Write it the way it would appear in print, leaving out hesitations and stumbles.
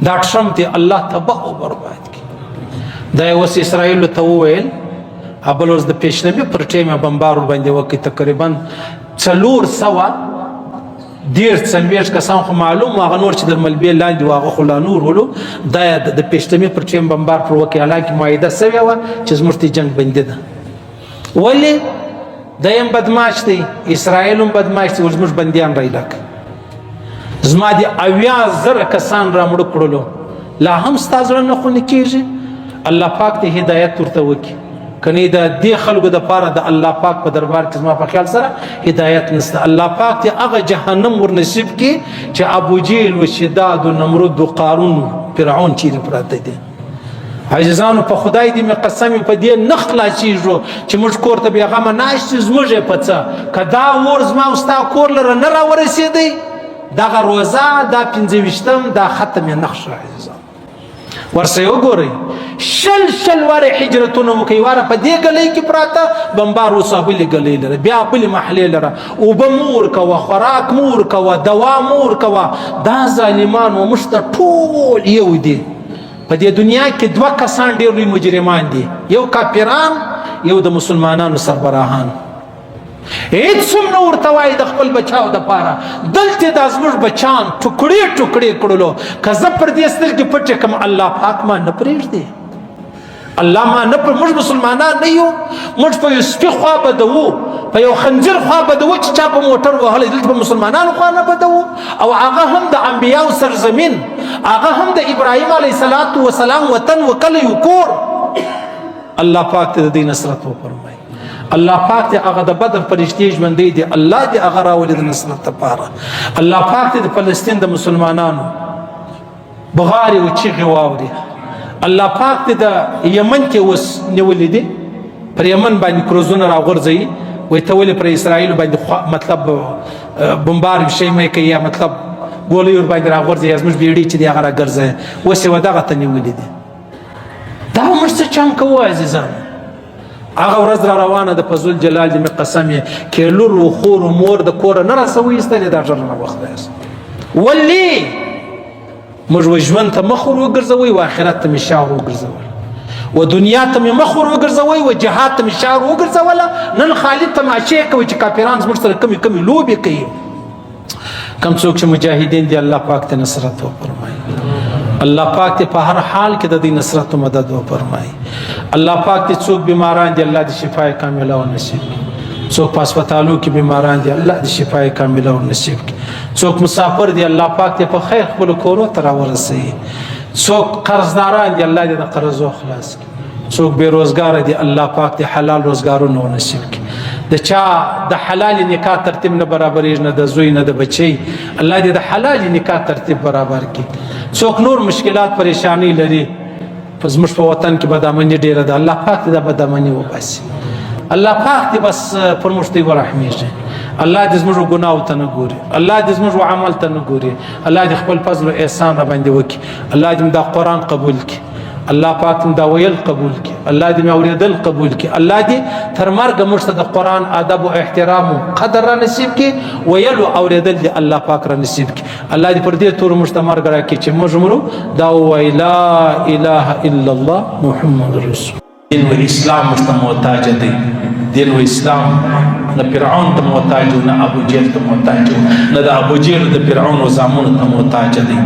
دا ټرمپ دی الله تباه او برباد کی. دا یې اوس اسرائیلو ته وویل بل اوس د پیشنمې پر ټیم بمبار ورباندې وکړي تقریبا 430 کسان خو معلوم هغه نور چې د ملبې لاندې و هغه خو لا نور ولو دا د پیشنمې پر ټیم بمبار پر وکړي حالانکې معاهده سوې وه چې زموږ ته جنګ بندي ده. ولې دا یم بدماش دی اسرائیل هم بدماش دی زموږ بندیان رایله کړه زما د 80,000 کسان را مړه کړلو لا هم ستا زړه نه خونې کېږي. الله پاک دې هدایت ورته وکړي کنی دا دې خلکو دپاره د الله پاک په دربار کې زما په خیال سره هدایت نشته. الله پاک دې هغه جهنم ورنصیب کړي چې ابو جهل و شداد و نمرود و قارون فرعون چیرې پراته دي. عاجزانو په خدای دې مې قسم په دې نه خلاصېږو چې موږ کور ته بېغمه ناست یو زموږ یې په څه که دا اور زما او ستا کور لره نه راورسېدی دغه روزه دا 25 دا ختم یې نقش عاجزانو ورسره وګورئ شل واره هجرتونه وکړئ واره په دې ګلۍ کې پراته بمبار اوسه بلې ګلۍ لره بیا بلې محلې لره اوبه مو ورکوه خوراک مو ورکوه دوا مو ورکوه. دا ظالمان و موږ ته ټول یو دي. په دې دنیا کې 2 کسان ډېر لوی مجرمان دي یو کافران یو د مسلمانانو سربراهان. هیڅ هم نه ورته وایي د خپل بچاو دپاره دلته دا زموږ بچان ټوکړې ټوکړې کړلو که زه پر دې سترګې پټې کړم الله پاک ما نه پرېږدي. الله ما نه موږ مسلمانان نه یو موږ په یو سپي خوا بدوو په یو خنجر خوا بدوو چې چا په موټر وهلی دلته په مسلمانانو خوا نه بدوو او هغه هم د انبیاو سرزمین هغه هم د ابراهیم علیه السلام وطن و کلی و کور. الله پاک ته د دې نصرت وفرمایي. الله پاک ته هغه د بدر فرشتې ژوندی دي الله دې هغه راولي د نصرت لپاره. الله پاک ته د فلسطین د مسلمانانو بغارې و چیغې واوري. الله پاک ته د یمن کې اوس نیولې دي پر یمن باندې کروزونه راغورځوي وایي ته ولې پر اسرائیلو باندې مطلب بمبار شی مه کوي یا مطلب ګولۍ ورباندې راغورځوي یا زموږ بیړۍ چې دي هغه راګرځوي اوس یې دغه ته نیولې دي. دا موږ څه چم کوو عزیزانو. هغه ورځ را روانه ده په ذل جلال دې مې قسم یې کې لور و خور و مور د کوره نه راسه وایستلې دا ژر نه وخت ولې موږ و ژوند ته مخ ور وګرځوئ و آخرت ته مې شا ور وګرځول و دنیا ته مې مخ ور وګرځوئ و جهاد ته مې شا ور وګرځوله. نن خالد تماشې کوي چې کافران زموږ سره کمې کمې لوبې کوي. کم څوک چې مجاهدین دي الله پاک ته نصرت وفرمایي. الله پاک ته په هر حال کې د دې نصرت او مدد وفرمایي. الله پاک ته څوک بیماران دي الله دې شفای کامله او نصیب کړي. څوک په هسپتالو کې بیماران دي الله دې شفای کامله او نصیب کړي. څوک مسافر دي الله پاک ته په خیر خپل کورو ته راورسوي. څوک قرضداران دي الله دې د قرضو خلاص کړي. څوک بې روزګاره دي الله پاک دې حلال روزګارونه نصیب کړي. د چا د حلال نکاح ترتیب نه برابرېږي نه د زوی نه د بچی الله دې د حلال نکاح ترتیب برابر کړي. څوک نور مشکلات پریشانی لري په زموږ په وطن کې بدامني ډېره ده الله پاک دې د بدامني وباسي. الله پاک دې بس پر موږ دې ورحمېږي. الله دې زموږ ګناو ته نه ګوري. الله دې زموږ عمل ته نه ګوري. الله دې خپل فضل او احسان را باندې وکړي. الله دې دا قرآن قبول کړي. الله پاک دې دا ویل قبول کړي. الله دې مې اورېدل قبول کړي. الله دې تر مرګه موږ ته د قرآن ادب او احترام او قدر را نصیب کړي. ویل او اورېدل دې الله پاک را نصیب کړي. الله دې پر دې تور موږ ته مرګ راکړي چې موږ مرو دا ووایي لا اله الا الله محمد رسول. دین و اسلام موږ ته محتاج دی. دین و اسلام نه فرعون ته محتاج نه ابو جهل ته محتاج نه د ابو جهل د فرعون و زامنو ته محتاج دی.